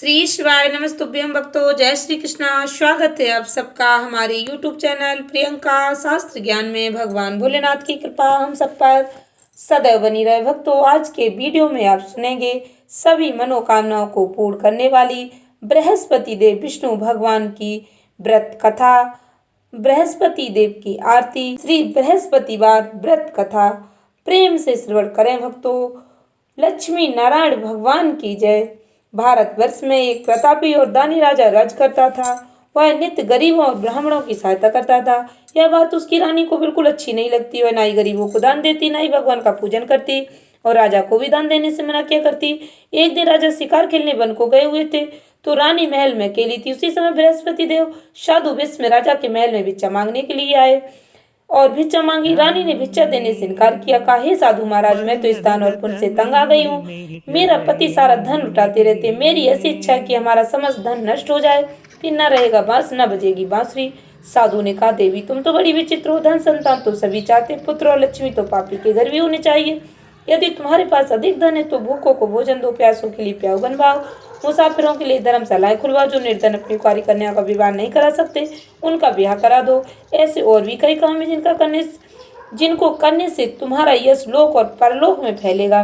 श्री शिवाय नमस्तुभ्यं भक्तों, जय श्री कृष्णा। स्वागत है आप सबका हमारे YouTube चैनल प्रियंका शास्त्र ज्ञान में। भगवान भोलेनाथ की कृपा हम सब पर सदैव बनी रहे। भक्तों, आज के वीडियो में आप सुनेंगे सभी मनोकामनाओं को पूर्ण करने वाली बृहस्पति देव विष्णु भगवान की व्रत कथा, बृहस्पति देव की आरती, श्री बृहस्पतिवार व्रत कथा। प्रेम से श्रवण करें भक्तों। लक्ष्मी नारायण भगवान की जय। भारतवर्ष में एक प्रतापी और दानी राजा राज करता था। वह नित्य गरीबों और ब्राह्मणों की सहायता करता था। यह बात उसकी रानी को बिल्कुल अच्छी नहीं लगती। वह ना ही गरीबों को दान देती, ना ही भगवान का पूजन करती और राजा को भी दान देने से मना किया करती। एक दिन राजा शिकार खेलने वन को गए हुए थे तो रानी महल में अकेली थी। उसी समय बृहस्पति देव साधु वेश में राजा के महल में भिक्षा मांगने के लिए आए और भिक्षा मांगी। रानी ने भिक्षा देने से इनकार किया। कहा, हे साधु महाराज, मैं तो इस दान और पुण्य से तंग आ गई हूँ। मेरा पति सारा धन लुटाते रहते। मेरी ऐसी इच्छा है कि हमारा समस्त धन नष्ट हो जाए, फिर न रहेगा बांस, न बजेगी बांसुरी। साधु ने कहा, देवी तुम तो बड़ी विचित्र हो। धन संतान तो सभी चाहते, पुत्र और लक्ष्मी तो पापी के घर भी होने चाहिए। यदि तुम्हारे पास अधिक धन है तो भूखों को भोजन दो, प्यासों के लिए प्याऊ बनवाओ, मुसाफिरों के लिए धर्मशालाएं खुलवाओ। जो निर्धन अपनी कुंवारी कन्या का विवाह नहीं करा सकते उनका ब्याह करा दो। ऐसे और भी कई काम है जिनको करने से तुम्हारा यश लोक और परलोक में फैलेगा।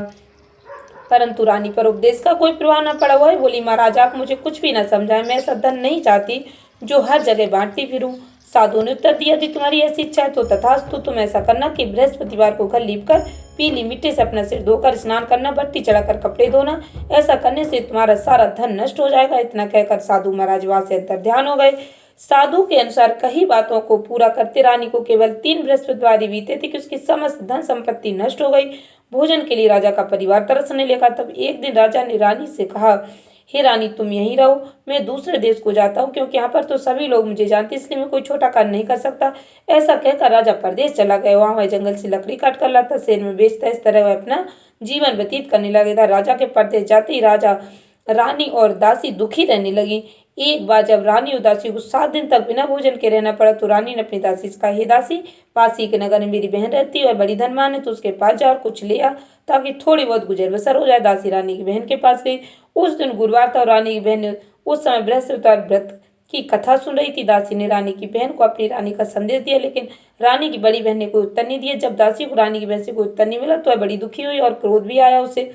परंतु रानी पर उपदेश का कोई प्रभाव न पड़ा। वह बोली, महाराज आप मुझे कुछ भी न समझाए। मैं ऐसा धन नहीं चाहती जो हर जगह बांटती फिरूं। साधु ने उत्तर दिया, यदि तुम्हारी ऐसी इच्छा है तो तथास्तु। तुम ऐसा करना कि बृहस्पतिवार को घर लीपकर पीली मिट्टी से अपना सिर धोकर स्नान करना, भट्टी चढ़ाकर कपड़े धोना। ऐसा करने से तुम्हारा सारा धन नष्ट हो जाएगा। इतना कहकर साधु महाराज वहां से अंतर ध्यान हो गए। साधु के अनुसार कई बातों को पूरा करते रानी को केवल 3 बृहस्पतिवार बीते थे कि उसकी समस्त धन संपत्ति नष्ट हो गई। भोजन के लिए राजा का परिवार तरसने लगा। तब एक दिन राजा ने रानी से कहा, हे रानी तुम यहीं रहो, मैं दूसरे देश को जाता हूँ, क्योंकि यहाँ पर तो सभी लोग मुझे जानते, इसलिए मैं कोई छोटा कार्य नहीं कर सकता। ऐसा कहकर राजा परदेश चला गया। वहां वह जंगल से लकड़ी काट कर लाता, शहर में बेचता। इस तरह वह अपना जीवन व्यतीत करने लगा था। राजा के परदेश जाते ही राजा, रानी और दासी दुखी रहने लगी। एक बार जब रानी और दासी को 7 दिन तक बिना भोजन के रहना पड़ा तो रानी ने अपनी दासी से कहा, हे दासी, पास ही के नगर में मेरी बहन रहती है, वह बड़ी धनवान है, तो उसके पास जा और कुछ ले आ ताकि थोड़ी बहुत गुजर बसर हो जाए। दासी रानी की बहन के पास गई। उस दिन गुरुवार था और रानी की बहन ने उस समय बृहस्पतिवार व्रत की कथा सुन रही थी। दासी ने रानी की बहन को अपनी रानी का संदेश दिया, लेकिन रानी की बड़ी बहन ने कोई उत्तर नहीं दिया। जब दासी को रानी की बहन से कोई उत्तर नहीं मिला तो वह बड़ी दुखी हुई और क्रोध भी आया उसे।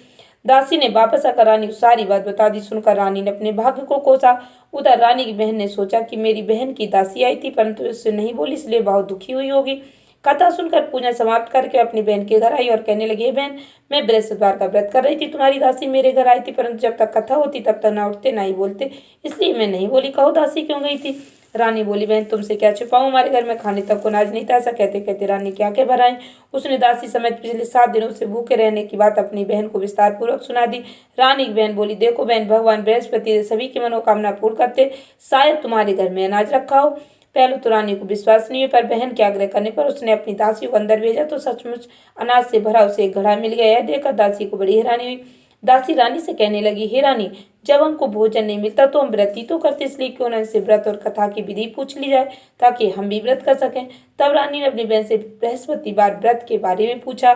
दासी ने वापस आकर रानी को सारी बात बता दी। सुनकर रानी ने अपने भाग्य को कोसा। उधर रानी की बहन ने सोचा कि मेरी बहन की दासी आई थी, परंतु उससे नहीं बोली, इसलिए बहुत दुखी हुई होगी। कथा सुनकर पूजा समाप्त करके अपनी बहन के घर आई और कहने लगी, हे बहन, मैं बृहस्पतिवार का व्रत कर रही थी। तुम्हारी दासी मेरे घर आई थी, परंतु जब तक कथा होती तब तक ना उठते ना ही बोलते, इसलिए मैं नहीं बोली। कहो दासी क्यों गई थी? रानी बोली, बहन तुमसे क्या छिपाऊं, हमारे घर में खाने तक को अनाज नहीं था। ऐसा कहते कहते रानी की आंखें भर आईं। उसने दासी समेत पिछले 7 दिनों से भूखे रहने की बात अपनी बहन को विस्तार पूर्वक सुना दी। रानी की बहन बोली, देखो बहन, भगवान बृहस्पति सभी की मनोकामना पूर्ण करते, शायद तुम्हारे घर में अनाज रखा हो। पहले तो रानी को विश्वास नहीं हुआ, पर बहन के आग्रह करने पर उसने अपनी दासी को अंदर भेजा तो सचमुच अनाज से भरा उसे एक घड़ा मिल गया। यह देखकर दासी को बड़ी हैरानी हुई। दासी रानी से कहने लगी, हे रानी, जब हमको भोजन नहीं मिलता तो हम व्रत ही तो करते, इसलिए क्यों न इनसे व्रत और कथा की विधि पूछ ली जाए ताकि हम भी व्रत कर सकें। तब रानी ने अपनी बहन से बृहस्पतिवार व्रत के बारे में पूछा।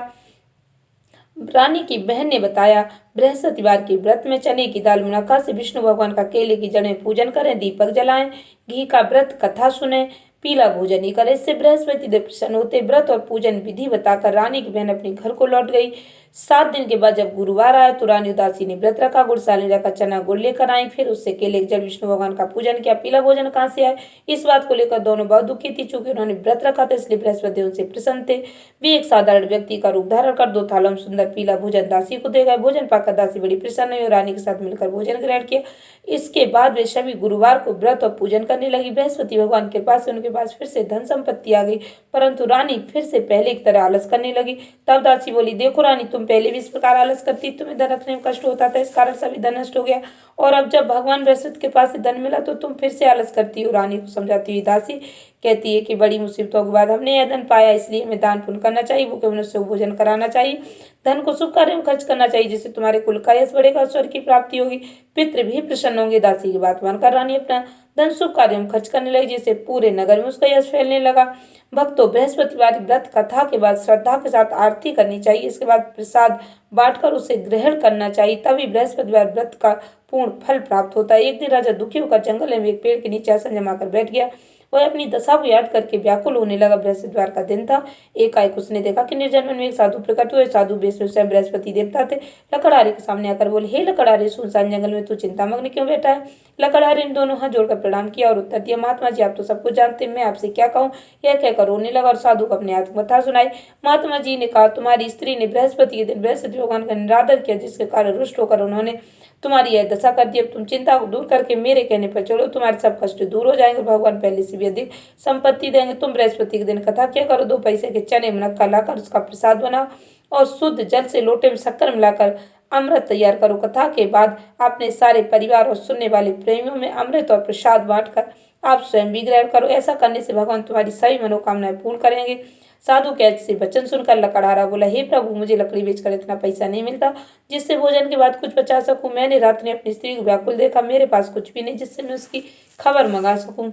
रानी की बहन ने बताया, बृहस्पतिवार के व्रत में चने की दाल, मुनक्का से विष्णु भगवान का केले की जड़ें पूजन करें, दीपक जलाएं, घी का व्रत कथा सुने, पीला भोजन ही करें, इससे बृहस्पति देव प्रसन्न होते। व्रत और पूजन विधि बताकर रानी की बहन अपने घर को लौट गई। 7 दिन के बाद जब गुरुवार आया तो रानी उदासी ने व्रत रखा। गुड़साले जाकर चना गुड़ लेकर आई, फिर उससे केले के जड़ विष्णु भगवान का पूजन किया। पीला भोजन कहाँ से आए, इस बात को लेकर दोनों बहुत दुखी थी। चूंकि उन्होंने व्रत रखा था इसलिए बृहस्पति उनसे प्रसन्न थे। वे एक साधारण व्यक्ति का रूप धारण कर 2 थालों में सुंदर पीला भोजन दासी को दे गए। भोजन पाकर दासी बड़ी प्रसन्न हुई और रानी के साथ मिलकर भोजन ग्रहण किया। इसके बाद वे सभी गुरुवार को व्रत और पूजन करने लगी। बृहस्पति भगवान के पास उनके पास फिर से धन संपत्ति आ गई, परंतु रानी फिर से पहले की तरह आलस करने लगी। तब दासी बोली, देखो रानी, तुम पहले भी इस प्रकार आलस करती, तुम्हें धन रखने में कष्ट होता था, इस कारण सभी धन नष्ट हो गया, और अब जब भगवान बृहस्पति के पास से धन मिला तो तुम फिर से आलस करती हो। रानी को समझाती हुई दासी कहती है कि बड़ी मुसीबतों के बाद हमने यह धन पाया, इसलिए हमें दान पुण्य करना चाहिए, भूखे मनुष्य को भोजन कराना चाहिए, धन को शुभ कार्य में खर्च करना चाहिए, जिससे तुम्हारे कुल का यश बढ़ेगा, स्वर्ग की प्राप्ति होगी, पितृ भी प्रसन्न होंगे। दासी की बात मानकर रानी अपना धन शुभ कार्यों में खर्च करने लगी, जिससे पूरे नगर में उसका यश फैलने लगा। भक्तों, बृहस्पतिवार व्रत कथा के बाद श्रद्धा के साथ आरती करनी चाहिए। इसके बाद प्रसाद बांटकर उसे ग्रहण करना चाहिए, तभी बृहस्पतिवार व्रत का पूर्ण फल प्राप्त होता है। एक दिन राजा दुखी होकर जंगल में एक पेड़ के नीचे आसन जमाकर बैठ गया। वह अपनी दशा को याद करके व्याकुल होने लगा। बृहस्पतिवार का दिन था। एकाएक उसने देखा कि निर्जन वन में एक साधु प्रकट हुए। साधु वेश में स्वयं बृहस्पति देवता थे। लकड़हारे के सामने आकर बोले, हे लकड़हारे, सुनसान जंगल में तू चिंतामग्न क्यों बैठा है? लकड़हारे ने दोनों हाथ जोड़कर प्रणाम किया और उत्तर दिया, महात्मा जी, आप तो सब कुछ जानते हैं, मैं आपसे क्या कहूँ? यह कहकर रोने लगा और साधु को अपनी आत्मकथा सुनाई। महात्मा जी ने कहा, तुम्हारी स्त्री ने बृहस्पति के दिन बृहस्पति भगवान का निरादर किया, जिसके कारण रुष्ट होकर उन्होंने तुम्हारी यह दशा कर दी। अब तुम चिंता को दूर करके मेरे कहने पर चलो, तुम्हारे सब कष्ट दूर हो जाएंगे। भगवान पहले से भी अधिक संपत्ति देंगे। तुम बृहस्पति के दिन कथा क्या करो, 2 पैसे के चने मुनक्का लाकर उसका प्रसाद बनाओ और शुद्ध जल से लोटे में शक्कर मिलाकर अमृत तैयार करो। कथा के बाद अपने सारे परिवार और सुनने वाले प्रेमियों में अमृत और प्रसाद बांटकर आप स्वयं भी ग्रहण करो। ऐसा करने से भगवान तुम्हारी सभी मनोकामनाएं पूर्ण करेंगे। साधु के ऐसे वचन सुनकर लकड़हारा बोला, हे प्रभु, मुझे लकड़ी बेचकर इतना पैसा नहीं मिलता जिससे भोजन के बाद कुछ बचा सकूं। मैंने रात में अपनी स्त्री को व्याकुल देखा, मेरे पास कुछ भी नहीं जिससे मैं उसकी खबर मंगा सकूं।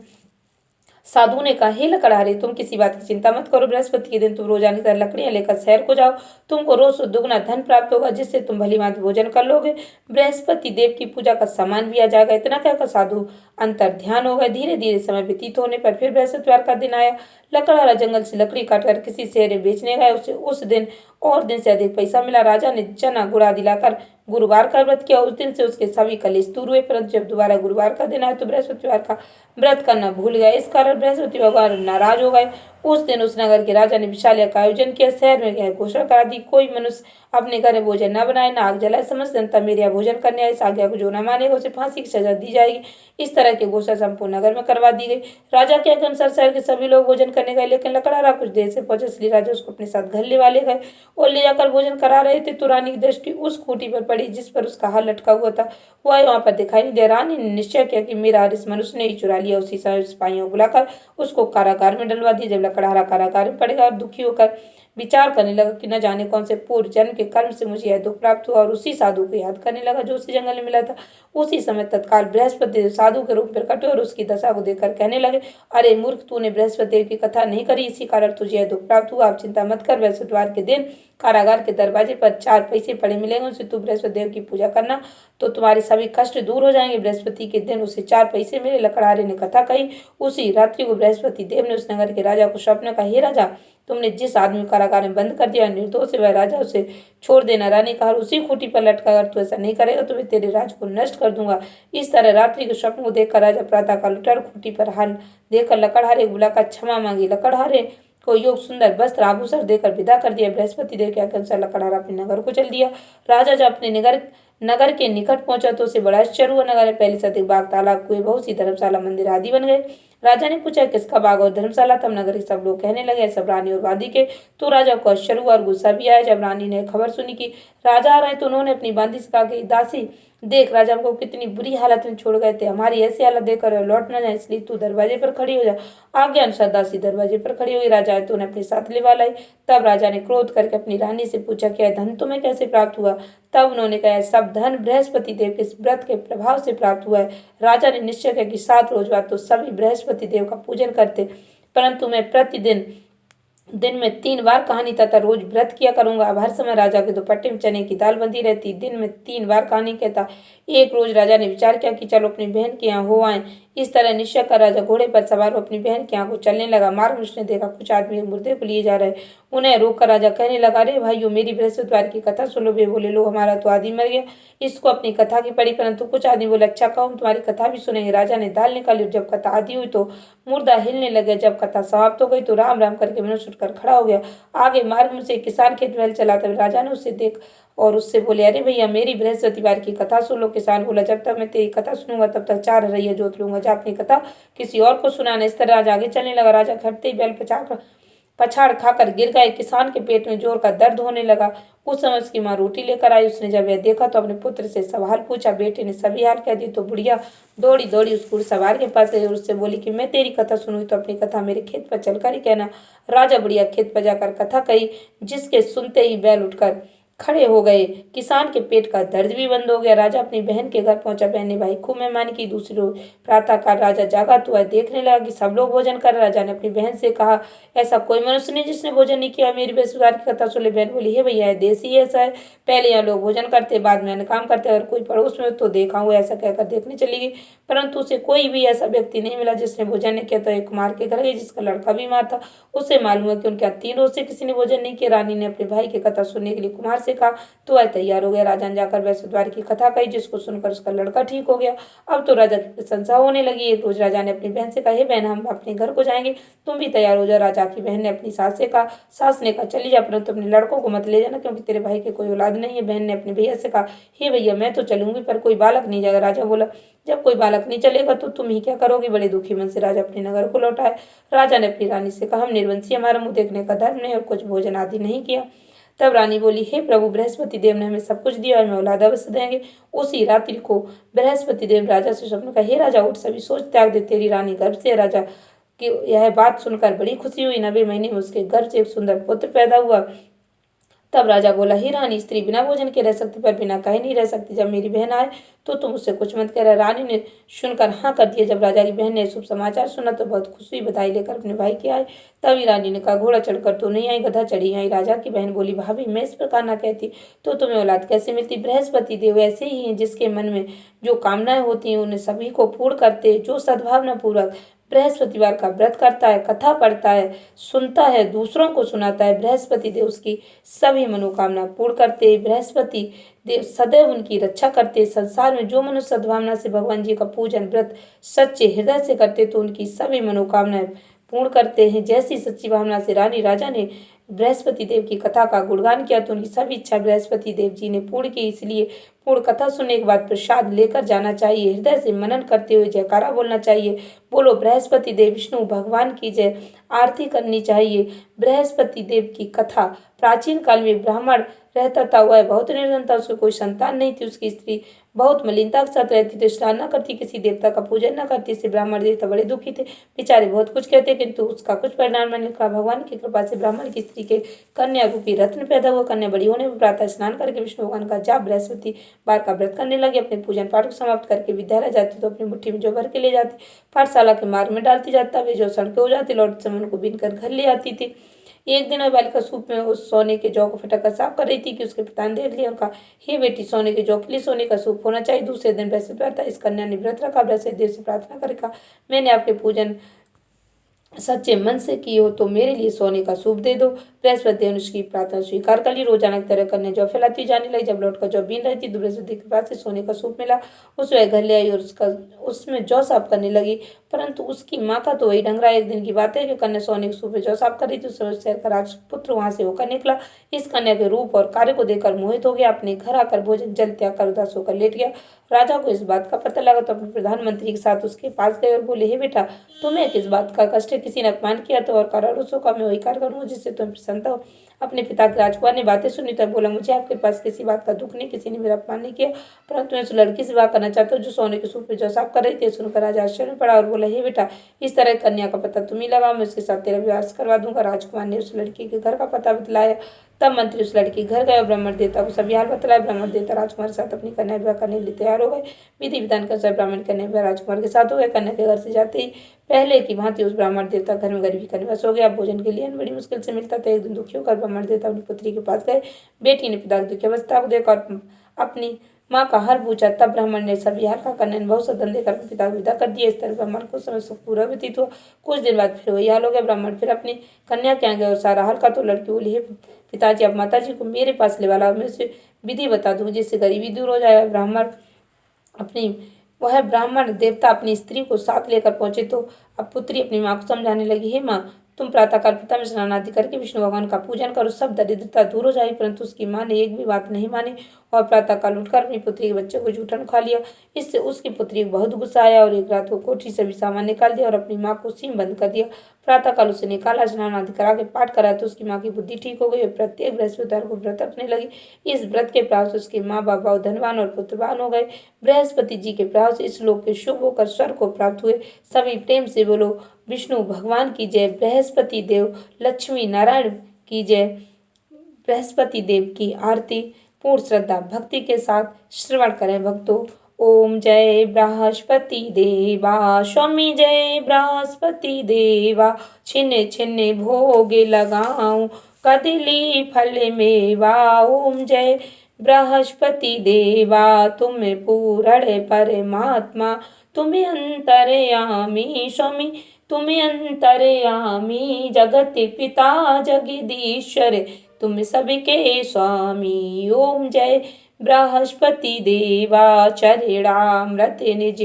साधु ने कहा, हे लकड़हारे, तुम किसी बात की चिंता मत करो। बृहस्पति के दिन तुम रोजाना की तरह लकड़ियां लेकर शहर को जाओ। तुमको रोज दुगना धन प्राप्त होगा, जिससे तुम भली भांति भोजन कर लोगे। बृहस्पति देव की पूजा का सामान भी आ जाएगा। इतना कहकर साधु अंतर ध्यान हो गए। धीरे धीरे समय व्यतीत होने पर फिर बृहस्पतिवार का दिन आया। लकड़हारा जंगल से लकड़ी काटकर किसी शहर में बेचने गए। उसे उस दिन और दिन से अधिक पैसा मिला। राजा ने चना गुड़ा दिलाकर गुरुवार का व्रत किया। उस दिन से उसके सभी कलेश दूर हुए। परंतु जब दोबारा गुरुवार का दिन आया तो बृहस्पतिवार का व्रत करना भूल गया। इस कारण बृहस्पति भगवान नाराज हो गए। उस दिन उस नगर के राजा ने विशाल यज्ञ का आयोजन किया। शहर में यह घोषणा करा दी, कोई मनुष्य अपने घर में भोजन न बनाए, न आग जलाए। समस्त जनता मेरे यहाँ भोजन करने आए। इस आज्ञा को जो न मानेगा उसे फांसी की सजा दी जाएगी। इस तरह की घोषणा संपूर्ण नगर में करवा दी गई। राजा के अनुसार शहर के सभी लोग भोजन करने गए, लेकिन लकड़हारा कुछ देर से पहुंचे, इसलिए राजा उसको अपने साथ घर ले गए और ले जाकर भोजन करा रहे थे। तो रानी की दृष्टि उस खूंटी पर पड़ी जिस पर उसका हाथ लटका हुआ था। वह वहां पर दिखाई नहीं दिया। रानी ने निश्चय किया कि मेरा हार इस मनुष्य ने ही चुरा लिया। उसी समय सिपाहियों को बुलाकर उसको कारागार में डलवा दिया। जब लकड़हारा कारागार में पड़ेगा और दुखी होकर विचार करने लगा कि न जाने कौन से पूर्व जन्म के कर्म से मुझे यह दुख प्राप्त हुआ, और उसी साधु को याद करने लगा जो उसी जंगल में मिला था। उसी समय तत्काल बृहस्पति साधु के रूप में प्रकट हुए और उसकी दशा को देखकर कहने लगे, अरे मूर्ख, तूने बृहस्पति देव की कथा नहीं करी, इसी कारण तुझे यह दुख प्राप्त हुआ। आप चिंता मत कर। बृहस्पतिवार के दिन कारागार के दरवाजे पर 4 पैसे पड़े मिलेंगे, उनसे तू बृहस्पति देव की पूजा करना तो तुम्हारे सभी कष्ट दूर हो जाएंगे। बृहस्पति के दिन उसे 4 पैसे मिले। लकड़हारे ने कथा कही। उसी रात्रि को बृहस्पति देव ने उस नगर के राजा को स्वप्न कहा, हे राजा, तुमने जिस आदमी को कारागार में बंद कर दिया निर्दोष है, वह राजा उसे छोड़ देना। रानी कहा, उसी खूंटी पर लटका, अगर तू ऐसा नहीं करेगा तो मैं तेरे राज को नष्ट कर दूंगा। इस तरह रात्रि के स्वप्न को देखकर राजा प्रातः काल उठा और खूंटी पर हाल देखकर लकड़हारे को बुलाकर क्षमा मांगी। लकड़हारे को योग सुंदर वस्त्र आभूषण देकर विदा कर दिया। बृहस्पति देव के अनुसार लकड़हारा अपने नगर को चल दिया। राजा जब अपने नगर के निकट पहुंचा तो उसे बड़ा आश्चर्य हुआ। नगर में पहले से अधिक बाग, तालाब, कुएं, बहुत सी धर्मशाला, मंदिर आदि बन गए। राजा ने पूछा, किसका बाग और धर्मशाला? तब नगर के सब लोग कहने लगे, सब रानी और वादी के। तो राजा को आश्चर्य हुआ और गुस्सा भी आया। जब रानी ने खबर सुनी कि राजा आ रहे तो उन्होंने अपनी बांदी से कहा कि दासी देख, राजा को कितनी बुरी हालत में छोड़ गए थे, हमारी ऐसी हालत देखकर लौट न जाए, इसलिए तू दरवाजे पर खड़ी हो जा। आज्ञा अनुसार दासी दरवाजे पर खड़ी हुई। राजा आए तो उन्हें अपने साथ लेवा लाई। तब राजा ने क्रोध करके अपनी रानी से पूछा, क्या धन तुम्हें कैसे प्राप्त हुआ? तब उन्होंने कहा, सब धन बृहस्पति देव के व्रत के प्रभाव से प्राप्त हुआ है। राजा ने निश्चय किया कि 7 रोज बाद तो सभी बृहस्पति देव का पूजन करते, परंतु मैं प्रतिदिन दिन में 3 बार कहानी तथा रोज व्रत किया करूंगा। अब हर समय राजा के दुपट्टे में चने की दाल बंधी रहती। दिन में 3 बार कहानी कहता। एक रोज राजा ने विचार किया कि चलो अपनी बहन के यहाँ हो आए। इस तरह निश्चय कर राजा घोड़े पर सवार अपनी बहन के यहाँ को चलने लगा। मार्ग में उसने देखा कुछ आदमी मुर्दे को लिए जा रहे। उन्हें रोककर राजा कहने लगा, अरे भाइयों, मेरी बृहस्पतिवार की कथा सुनो। वे बोले, लो, हमारा तो आदमी मर गया, इसको अपनी कथा की पड़ी। परंतु कुछ आदमी बोले, अच्छा कहो, हम तुम्हारी कथा भी सुनेंगे। राजा ने दाल निकाली। जब कथा आदि हुई तो मुर्दा हिलने लगे। जब कथा समाप्त हो गई तो राम राम करके मनुष्य उठकर खड़ा हो गया। आगे मार्ग में से एक किसान खेत में हल चलाता हुआ राजा ने उसे देख और उससे बोले, अरे भैया, मेरी बृहस्पतिवार की कथा सुन लो। किसान बोला, जब तक मैं तेरी कथा सुनूंगा तब तक 4 हरैया जोत लूंगा, जा अपनी कथा किसी और को सुनाना। इस तरह राजा आगे चलने लगा। राजा घटते ही बैल पछाड़ खाकर गिर गए। किसान के पेट में जोर का दर्द होने लगा। उस समय उसकी माँ रोटी लेकर आई। उसने जब यह देखा तो अपने पुत्र से सवाल पूछा। बेटे ने सभी हाल कह दी तो बुढ़िया दौड़ी दौड़ी उस घुड़सवार के पास गई और उससे बोली कि मैं तेरी कथा सुनूंगी तो अपनी कथा मेरे खेत पर चलकर ही कहना। राजा बुढ़िया खेत पर जाकर कथा कही, जिसके सुनते ही बैल उठकर खड़े हो गए। किसान के पेट का दर्द भी बंद हो गया। राजा अपनी बहन के घर पहुंचा। बहन ने भाई खूब मेहमानी की। दूसरी रोज प्रातःकाल राजा जागा तो वह देखने लगा कि सब लोग भोजन कर रहे। राजा ने अपनी बहन से कहा, ऐसा कोई मनुष्य नहीं जिसने भोजन नहीं किया। मेरी बेसुधार की कथा सुन ले। बहन बोली, हे भैया, देश ही ऐसा है, पहले यहाँ लोग भोजन करते, बाद में अन्य काम करते। अगर कोई पड़ोस में हो तो देखा हूँ। ऐसा कहकर देखने चली गई, परंतु उसे कोई भी ऐसा व्यक्ति नहीं मिला जिसने भोजन नहीं किया। तो एक कुमार के घर गई जिसका लड़का बीमार था। उससे मालूम हुआ कि उनके यहाँ 3 रोज से किसी ने भोजन नहीं किया। रानी ने अपने भाई की कथा सुनने के लिए कुमार से कहा, तो वह तैयार हो गया। राजा ने जाकर वैश्वद्वार की कथा कही, जिसको सुनकर उसका लड़का ठीक हो गया। अब तो राजा की प्रशंसा होने लगी। एक रोज राजा ने अपनी बहन से कहा, हे बहन, हम अपने घर को जाएंगे, तुम भी तैयार हो जाओ। राजा की बहन ने अपनी सास से कहा। सास ने कहा, चली जा, परंतु अपने लड़कों को मत ले जाना, क्योंकि तेरे भाई के कोई औलाद नहीं है। बहन ने अपने भैया से कहा, हे भैया, मैं तो चलूंगी, पर कोई बालक नहीं जाएगा। राजा बोला, जब कोई बालक नहीं चलेगा तो तुम ही क्या करोगी। बड़े दुखी मन से राजा अपने नगर को लौटाए। राजा ने अपनी रानी से कहा, हम निर्वंशी, हमारा मुंह देखने का धर्म नहीं और कुछ भोजन आदि नहीं किया। तब रानी बोली, हे प्रभु, बृहस्पति देव ने हमें सब कुछ दिया और हमें औलाद अवश्य देंगे। उसी रात्रि को बृहस्पति देव राजा से स्वप्न का, हे राजा, उठ, सभी सोच त्याग दे, तेरी रानी गर्भ से। राजा की यह बात सुनकर बड़ी खुशी हुई। 90 महीने में उसके गर्भ से एक सुंदर पुत्र पैदा हुआ। तब राजा बोला, हे रानी, स्त्री बिना भोजन के रह सकती, पर बिना कहे नहीं रह सकती। जब मेरी बहन आए तो तुम उससे कुछ मत कह। रानी ने सुनकर हाँ कर दिया। जब राजा की बहन ने शुभ समाचार सुना तो बहुत खुश हुई। बधाई लेकर अपने भाई के आए। तभी रानी ने कहा, घोड़ा चढ़कर तो नहीं आई, गधा चढ़ी आई। राजा की बहन बोली, भाभी, मैं इस प्रकार ना कहती तो तुम्हें औलाद कैसे मिलती। बृहस्पति देव ऐसे ही हैं, जिसके मन में जो कामनाएं होती हैं उन्हें सभी को पूर्ण करते। जो सद्भावना पूर्वक बृहस्पतिवार का व्रत करता है, कथा पढ़ता है, सुनता है, दूसरों को सुनाता है, बृहस्पति देव उसकी सभी मनोकामना पूर्ण करते। बृहस्पति देव सदैव उनकी रक्षा करते। संसार में जो मनुष्य सद्भावना से भगवान जी का पूजन व्रत सच्चे हृदय से करते तो उनकी सभी मनोकामनाएं पूर्ण करते हैं। जैसी सच्ची भावना से रानी राजा ने बृहस्पति देव की कथा का गुणगान किया तो उनकी सभी इच्छा बृहस्पति देव जी ने पूर्ण की। इसलिए पूर्ण कथा सुनने के बाद प्रसाद लेकर जाना चाहिए। हृदय से मनन करते हुए जयकारा बोलना चाहिए, बोलो बृहस्पति देव विष्णु भगवान की जय। आरती करनी चाहिए। बृहस्पति देव की कथा, प्राचीन काल में ब्राह्मण रहता था, वह बहुत निर्धन था, उसको कोई संतान नहीं थी। उसकी स्त्री बहुत मलिनता के साथ रहती थी, स्नान न करती, किसी देवता का पूजन न करती। इससे ब्राह्मण देवता बड़े दुखी थे, बेचारे बहुत कुछ कहते, किंतु उसका कुछ परिणाम नहीं निकला। भगवान की कृपा से ब्राह्मण की स्त्री के कन्या रूपी रत्न पैदा हुआ। कन्या बड़ी होने पर प्रातः स्नान करके विष्णु भगवान का जाप बृहस्पति बार का व्रत करने लगे। अपने पूजन पाठ को समाप्त करके विद्यालय जाती तो अपनी मुट्ठी में जो भर के ले जाती, पाठशाला के मार्ग में डालती जाता। वे जो सड़के हो जाती, लौटते समय उनको बीन कर घर ले आती थी। एक दिन वह बालिका सूप में उस सोने के जौ को फटक कर साफ कर रही थी कि उसके पिता ने देख लिया और कहा, हे बेटी, सोने के जौ के लिए सोने का सूप होना चाहिए। दूसरे दिन बृहस्पतिवार था। इस कन्या ने व्रत रखा। बृहस्पति देव से प्रार्थना कर कहा, मैंने आपके पूजन सच्चे मन से की हो तो मेरे लिए सोने का सूप दे दो। बृहस्पति देव ने उसकी प्रार्थना स्वीकार कर ली। रोजाना की तरह कन्या जौ फैलाती जाने लगी। जब लौटकर जौ बीन रही थी तो बृहस्पति के पास से सोने का सूप मिला। उस वह घर ले आई और उसमें जौ साफ करने लगी, परंतु उसकी माँ का तो वही ढंग रहा। एक दिन की बात है कि कन्या सोने के सूप में जौ साफ कर रही थी। उस समय शहर का राजपुत्र वहां से होकर निकला। इस कन्या के रूप और कार्य को देखकर मोहित हो गया। अपने घर आकर भोजन जल त्याग कर उदास होकर लेट गया। राजा को इस बात का पता लगा तो अपने प्रधानमंत्री के साथ उसके पास गए और बोले, हे बेटा, तुम्हें किस बात का कष्ट है। किसी ने अपमान किया तो और कारारूसों का मैं वही कार्य करूंगा जिससे तुम प्रसन्न हो। अपने पिता के राजकुमार ने बातें सुनी तो बोला, मुझे आपके पास किसी बात का दुख नहीं, किसी ने मेरा अपमान नहीं किया, परंतु मैं उस लड़की से विवाह करना चाहता हूँ जो सोने के सूप में जो साफ कर रही थी। सुनकर राजा आश्चर्य में पड़ा और बोला, हे बेटा, इस तरह कन्या का पता तुम ही लगाओ, मैं उसके साथ तेरा विवाह करवा दूंगा। राजकुमार ने उस लड़की के घर का पता बतलाया। तब मंत्री उस लड़की घर गए और ब्राह्मण देवता को सभी हाल बतलाया। ब्राह्मण देवता राजकुमार के साथ अपनी कन्या विवाह करने के लिए तैयार हो गए। विधि विधान के अनुसार ब्राह्मण कन्या विवाह राजकुमार के साथ हो गए। कन्या के घर से जाते ही पहले की भांति उस ब्राह्मण देवता घर में गरीबी का निवास हो गया। भोजन के लिए बड़ी मुश्किल से मिलता था। एक दिन दुखी होकर ब्राह्मण देवता अपनी पुत्री के पास गए। बेटी ने पिता की दुखी अवस्था को देखकर अपनी माँ का हाल पूछा। तब ब्राह्मण ने सभी हाल का कन्या ने बहुत सदन देकर पिता को विदा कर दिया। इस तरह ब्राह्मण को समय सुख पूरा व्यतीत हुआ। कुछ दिन बाद फिर वही हाल हो गया। ब्राह्मण फिर अपनी कन्या के यहाँ गए और सारा हाल का तो लड़की बोली, हे पिताजी, अब माता जी को मेरे पास ले वाला, मैं उसे विधि बता दूँ जिससे गरीबी दूर हो जाए। वह ब्राह्मण देवता अपनी स्त्री को साथ लेकर पहुंचे तो अब पुत्री अपनी माँ को समझाने लगी, हे माँ, तुम प्रातःकाल पिता में स्नान आदि करके विष्णु भगवान का पूजन करो, सब दरिद्रता दूर हो जाएगी। परंतु उसकी माँ ने एक भी बात नहीं मानी और प्रातःकाल उठकर अपनी पुत्री के बच्चे को जूठन खा लिया। इससे उसकी पुत्री को बहुत गुस्सा आया और एक रात को कोठी से भी सामान निकाल दिया और अपनी माँ को सीम बंद कर दिया। प्रातःकाल उसे निकाला, स्नान आदि करा के पाठ कराया तो उसकी माँ की बुद्धि ठीक हो गई और प्रत्येक बृहस्पतिवार को व्रत रखने लगी। इस व्रत के प्रभाव से उसके माँ बाप बहुत धनवान और पुत्रवान हो गए। बृहस्पति जी के प्रभाव से इस लोक के शुभ होकर स्वर्ग को प्राप्त हुए। सभी प्रेम से बोलो विष्णु भगवान की जय, बृहस्पति देव, लक्ष्मी नारायण की जय। बृहस्पति देव की आरती पूर्ण श्रद्धा भक्ति के साथ श्रवण करें भक्तों। ओम जय बृहस्पति देवा, स्वामी जय बृहस्पति देवा, छिन्ने छिन्ने भोगे लगाऊं, कदली फल मेवा। ओम जय बृहस्पति देवा, तुम्हें पूर्ण परमात्मा, तुम्हें अंतर्यामी स्वामी, तुम्हें अंतर्यामी, जगत पिता जगदीश्वर, तुम सबके स्वामी। ओम जय बृहस्पति देवा, चरणामृत निज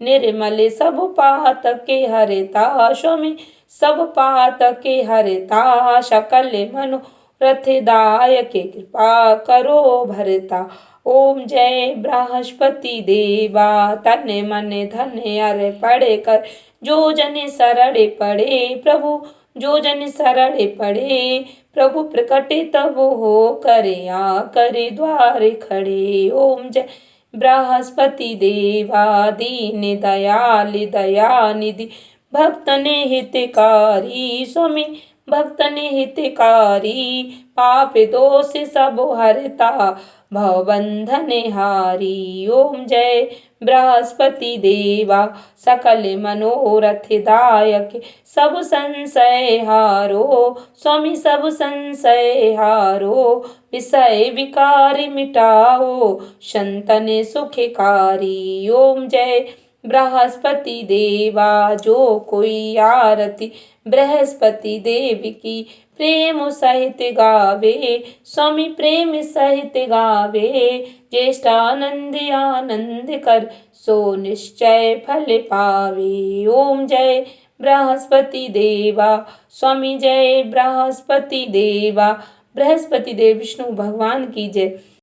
निर्मल, सब पातके हरता स्वामी, सब पातके हरता, सकल मनोरथदायक कृपा करो भरता। ओम जय बृहस्पति देवा, तन मन धन अर्पण कर, जो जन शरण पड़े प्रभु, जो जन शरण पड़े प्रभु, प्रकट तब हो करे आ करे द्वार खड़े। ओम जय बृहस्पति देवा, दीन दयाल दयानिधि, भक्तन हितकारी स्वामी, भक्तन हितकारी, पाप दोष सब हरता, भवबंधन हारी। ओम जय बृहस्पति देवा, सकल मनोरथदायक, सब संशय हारो स्वामी, सब संशय हारो, विषय विकार मिटाओ, संतन सुखकारी। ओम जय बृहस्पति देवा, जो कोई आरती बृहस्पति देव की प्रेम सहित गावे स्वामी, प्रेम सहित गावे, ज्येष्ठ आनंद आनंद कर, सो निश्चय फल पावे। ओम जय बृहस्पति देवा, स्वामी जय बृहस्पति देवा, बृहस्पति देव विष्णु भगवान की जय।